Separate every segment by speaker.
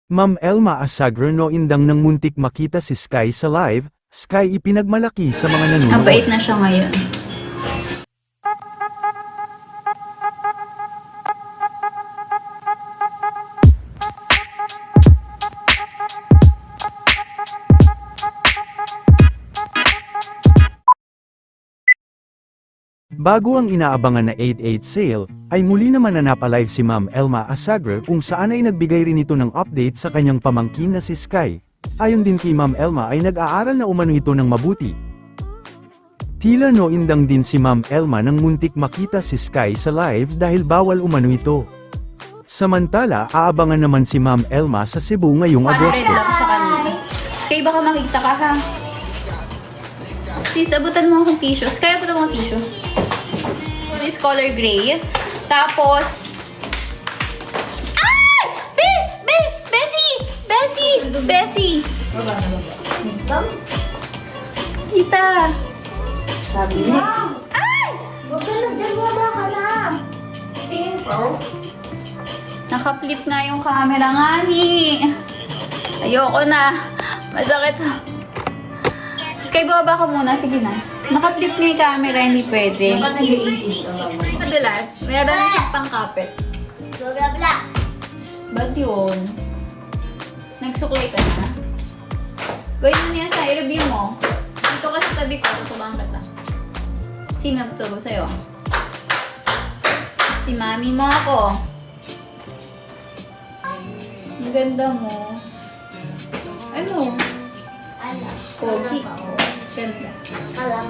Speaker 1: Ma'am Elma Asagro noindang nang muntik makita si Sky sa live, Sky ipinagmalaki sa mga nanonood.
Speaker 2: Mabait na siya ngayon.
Speaker 1: Bago ang inaabangan na 8/8 sale, ay muli naman nanapalive si Ma'am Elma Asagro kung saan ay nagbigay rin ito ng update sa kanyang pamangkin na si Sky. Ayon din kay Ma'am Elma ay nag-aaral na umano ito ng mabuti. Tila noindang din si Ma'am Elma nang muntik makita si Sky sa live dahil bawal umano ito. Samantala, aabangan naman si Ma'am Elma sa Cebu ngayong Agosto.
Speaker 2: Lang sa kanila. Sky, baka makita ka ha. Sis, abutan mo akong tissue. Sky, abutan mo akong tissue. This is color gray. Tapos, ay! Bessie! Bessie! Kita.
Speaker 3: Sabi niya.
Speaker 2: Ay!
Speaker 3: Huwag ka lang, nagwala ka lang. Tingin ko.
Speaker 2: Naka-flip nga yung camera nga ni. Ayoko na. Masakit. Sky, bababa ka muna. Sige na. Naka-flip nga yung camera, hindi pwede.
Speaker 3: Baka nag-iinit ka ba?
Speaker 2: Madalas, meron na pang kapit.
Speaker 3: Bla.
Speaker 2: Ba't yun? Nagsuklay ka na? Gawin mo niya sa i-review mo. Dito ka sa tabi ko, tutulungan kita. Sino tuturo sa'yo? Si mami mo ako. Ang ganda mo. Ano?
Speaker 3: Alam.
Speaker 2: Pogi. Ganda.
Speaker 3: Alam.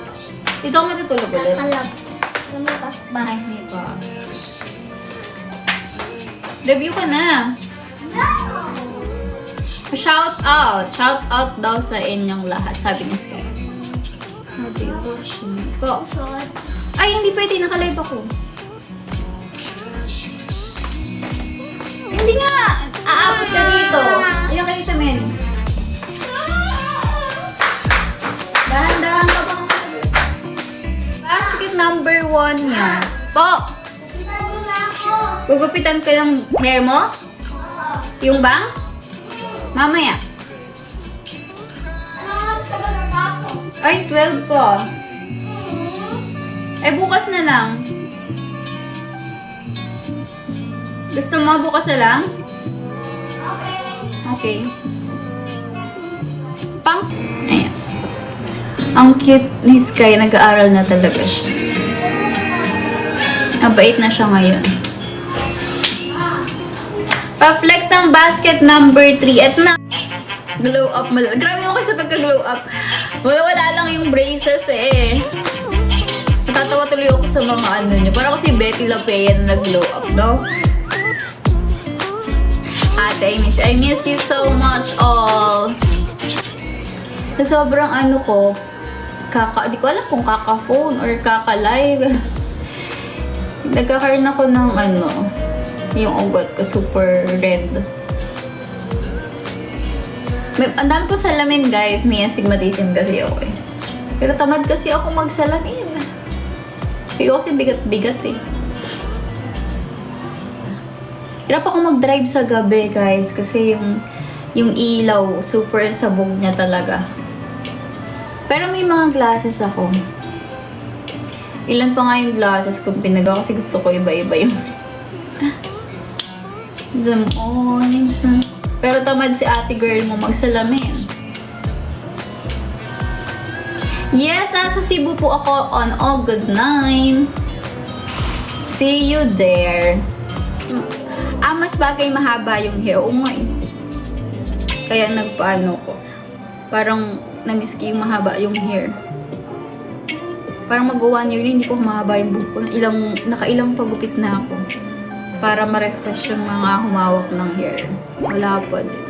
Speaker 2: Dito ako matutulog ulit.
Speaker 3: Alam. Lumapas ba?
Speaker 2: Ay, hindi pa. Review ka na. Shout out. Shout out daw sa inyong lahat. Sabi ni Sky. Sabi ko. Ay, hindi pwede. Naka-live ako. Hindi nga. Aabot ka dito. Ayaw ka dito, men. Dahan-dahan ka bang... Basket number 1 niya. Po! Gugupitan ko yung hair mo? Yung bangs? Mamaya. Ay, 12 po. Eh, bukas na lang. Gusto mo bukas na lang? Okay. Pangs... Ayan. Ang cute ni Sky. Nag-aaral na talaga siya. Mabait na siya ngayon. Pa-flex ng basket number 3. Eto na. Glow up mo. Grabe mo kasi sa pagka-glow up. Wala lang yung braces eh. Natatawa tuloy ako sa mga ano niya. Parang kasi Betty Lapea na nag-glow up, no? Ate, I miss you so much all. Sa sobrang ano ko, di ko alam kung kaka-phone or kaka-live. Nagkakaroon ako ng ano, yung ugat ko super red. Ang dami ko salamin guys, may astigmatism kasi ako eh. Pero tamad kasi ako magsalamin. Pero kasi bigat-bigat eh. Hirap ako mag-drive sa gabi guys kasi yung ilaw super sabog niya talaga. Pero may mga glasses ako. Ilan pa nga yung glasses kung pinagawa kasi gusto ko iba-iba yung zoom on. Pero tamad si ate girl mo magsalamin. Yes, nasa Cebu po ako on August 9. See you there. Mas bagay mahaba yung hair. Oo nga eh. Kaya nagpaano ko. Parang namiss ko yung mahaba yung hair. Parang mag-1 year hindi ko mahaba yung buhok ko. Nakailang pagupit na ako. Para ma-refresh yung mga humawak ng hair. Wala pa din.